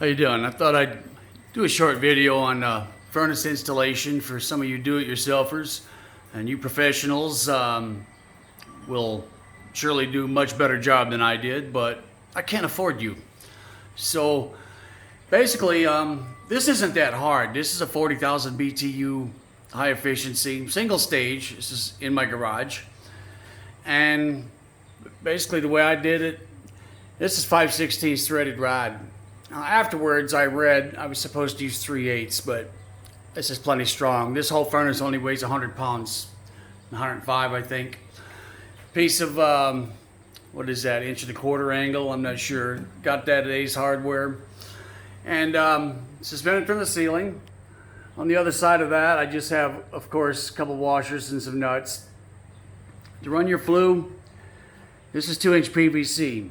How you doing? I thought I'd do a short video on furnace installation for some of you do-it-yourselfers, and you professionals will surely do a much better job than I did, but I can't afford you. So basically, this isn't that hard. This is a 40,000 BTU high efficiency single stage. This is in my garage, and basically the way I did it, this is 5/16 threaded rod. Now, afterwards, I read I was supposed to use 3/8, but this is plenty strong. This whole furnace only weighs 100 pounds, 105, I think. Piece of, what is that, 1.25 inch angle? I'm not sure. Got that at Ace Hardware. And suspended from the ceiling. On the other side of that, I just have, of course, a couple washers and some nuts. To run your flue, this is 2-inch PVC.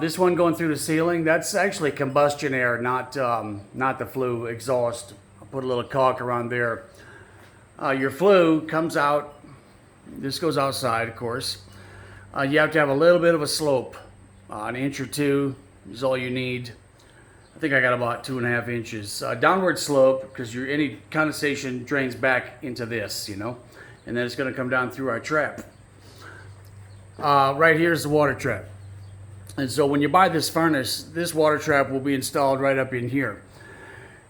This one going through the ceiling, that's actually combustion air, not the flue exhaust. I'll put a little caulk around there. Your flue comes out, this goes outside, of course. You have to have a little bit of a slope, an inch or two is all you need. I think I got about 2.5 inches. Downward slope, because any condensation drains back into this, and then it's going to come down through our trap. Right here is the water trap. And so when you buy this furnace, this water trap will be installed right up in here.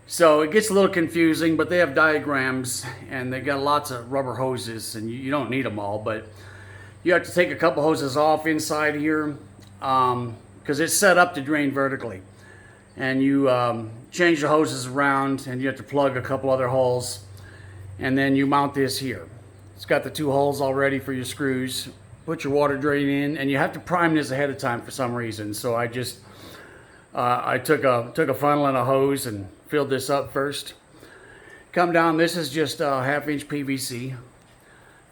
So it gets a little confusing, but they have diagrams and they got lots of rubber hoses, and you don't need them all, but you have to take a couple hoses off inside here because it's set up to drain vertically. And you change the hoses around, and you have to plug a couple other holes, and then you mount this here. It's got the 2 holes already for your screws. Put your water drain in, and you have to prime this ahead of time for some reason. So I just I took a funnel and a hose and filled this up first. Come down. This is just a 1/2 inch PVC,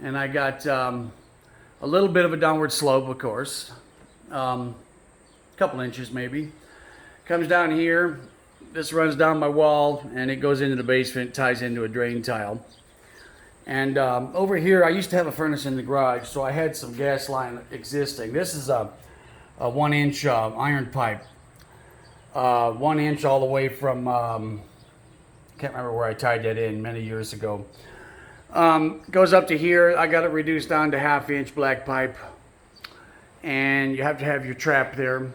and I got a little bit of a downward slope, of course, a couple inches maybe. Comes down here. This runs down my wall, and it goes into the basement, ties into a drain tile. And over here, I used to have a furnace in the garage, so I had some gas line existing. This is a 1-inch iron pipe. 1 inch all the way from, can't remember where I tied that in many years ago. Goes up to here. I got it reduced down to 1/2 inch black pipe. And you have to have your trap there.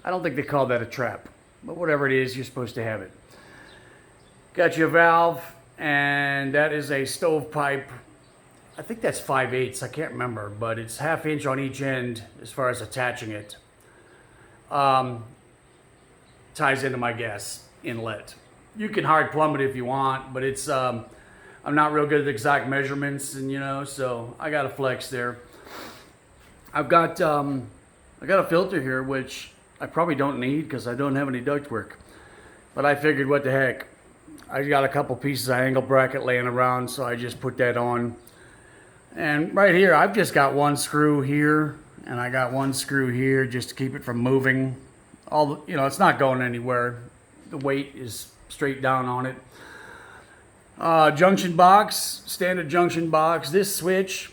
I don't think they call that a trap, but whatever it is, you're supposed to have it. Got your valve. And that is a stove pipe. I think that's 5/8. I can't remember, but it's 1/2 inch on each end as far as attaching it. Ties into my gas inlet. You can hard plumb it if you want, but it's I'm not real good at exact measurements, and so I got a flex there. I got a filter here, which I probably don't need because I don't have any ductwork, but I figured, what the heck. I got a couple pieces of angle bracket laying around, so I just put that on. And right here, I've just got one screw here, and I got one screw here just to keep it from moving. It's not going anywhere. The weight is straight down on it. Junction box, standard junction box. This switch,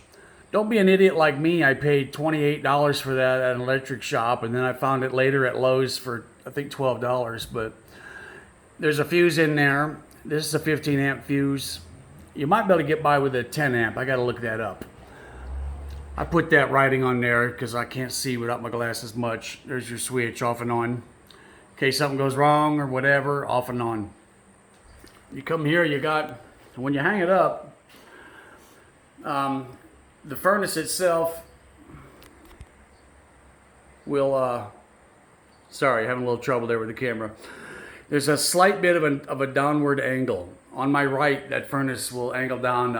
don't be an idiot like me. I paid $28 for that at an electric shop, and then I found it later at Lowe's for, I think, $12, but there's a fuse in there. This is a 15 amp fuse. You might be able to get by with a 10 amp. I got to look that up. I put that writing on there because I can't see without my glasses much. There's your switch, off and on. In case something goes wrong or whatever, off and on. You come here, when you hang it up, the furnace itself will, sorry, having a little trouble there with the camera. There's a slight bit of a downward angle. On my right, that furnace will angle down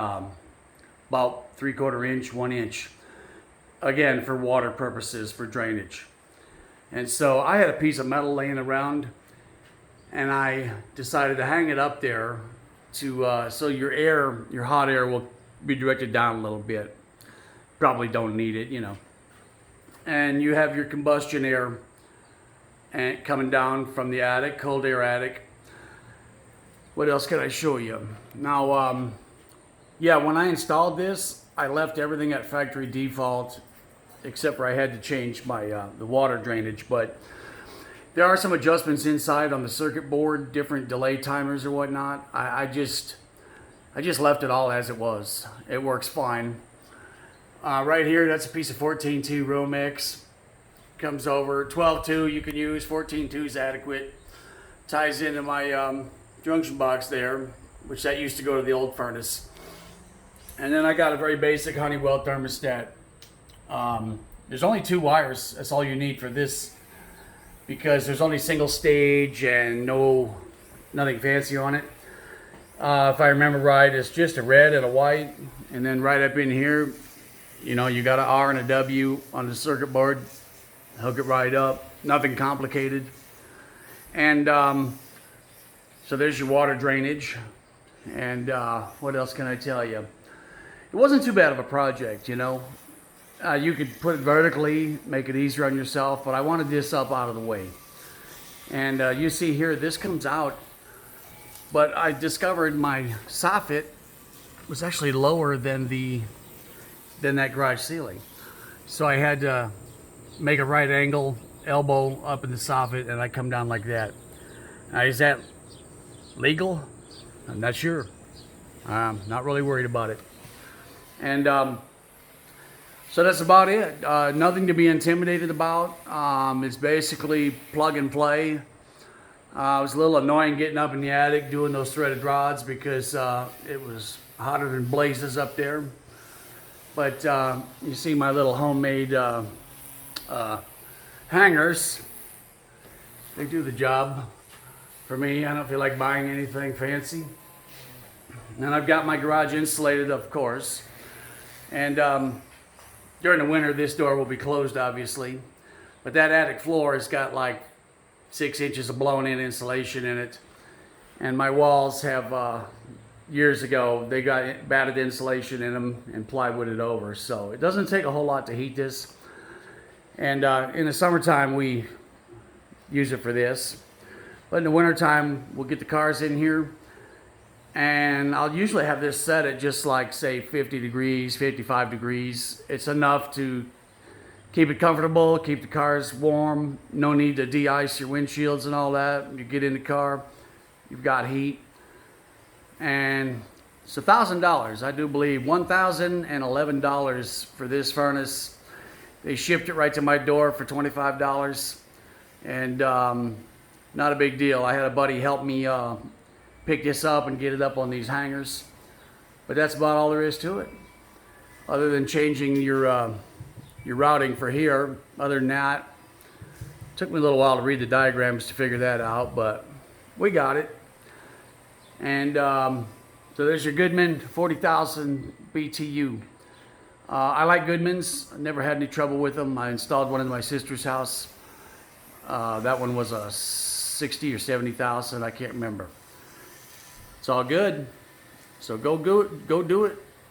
about 3/4 inch, 1 inch. Again, for water purposes, for drainage. And so I had a piece of metal laying around, and I decided to hang it up there so your hot air will be directed down a little bit. Probably don't need it, And you have your combustion air and coming down from the attic, cold air attic. What else can I show you? Now, when I installed this, I left everything at factory default, except for I had to change my the water drainage. But There are some adjustments inside on the circuit board, different delay timers or whatnot. I just left it all as it was. It works fine. Right here, that's a piece of 14.2 Romex. Comes over 12.2 you can use, 14.2 is adequate. Ties into my junction box there, which that used to go to the old furnace. And then I got a very basic Honeywell thermostat. There's only 2 wires. That's all you need for this, because there's only single stage and nothing fancy on it. If I remember right, it's just a red and a white, and then right up in here, you know, you got an R and a W on the circuit board. Hook it right up. Nothing complicated. And so there's your water drainage. And what else can I tell you? It wasn't too bad of a project, you know. You could put it vertically, make it easier on yourself, but I wanted this up out of the way. And you see here, this comes out, but I discovered my soffit was actually lower than that garage ceiling. So I had to make a right angle, elbow up in the soffit, and I come down like that. Is that legal? I'm not sure. I'm not really worried about it. And so that's about it. Nothing to be intimidated about. It's basically plug and play. It was a little annoying getting up in the attic doing those threaded rods, because it was hotter than blazes up there. But you see my little homemade hangers. They do the job for me. I don't feel like buying anything fancy. And I've got my garage insulated, of course. And during the winter, this door will be closed, obviously. But that attic floor has got like 6 inches of blown-in insulation in it. And my walls have, years ago, they got batted insulation in them and plywooded over. So it doesn't take a whole lot to heat this. And in the summertime, we use it for this. But in the wintertime, we'll get the cars in here. And I'll usually have this set at just like, say, 50 degrees, 55 degrees. It's enough to keep it comfortable, keep the cars warm. No need to de-ice your windshields and all that. You get in the car, you've got heat. And it's $1,000, I do believe. $1,011 for this furnace. They shipped it right to my door for $25. And not a big deal. I had a buddy help me pick this up and get it up on these hangers. But that's about all there is to it. Other than changing your routing for here. Other than that, it took me a little while to read the diagrams to figure that out, but we got it. And so there's your Goodman 40,000 BTU. I like Goodmans. I never had any trouble with them. I installed one in my sister's house. That one was a 60 or 70,000. I can't remember. It's all good. So go do it.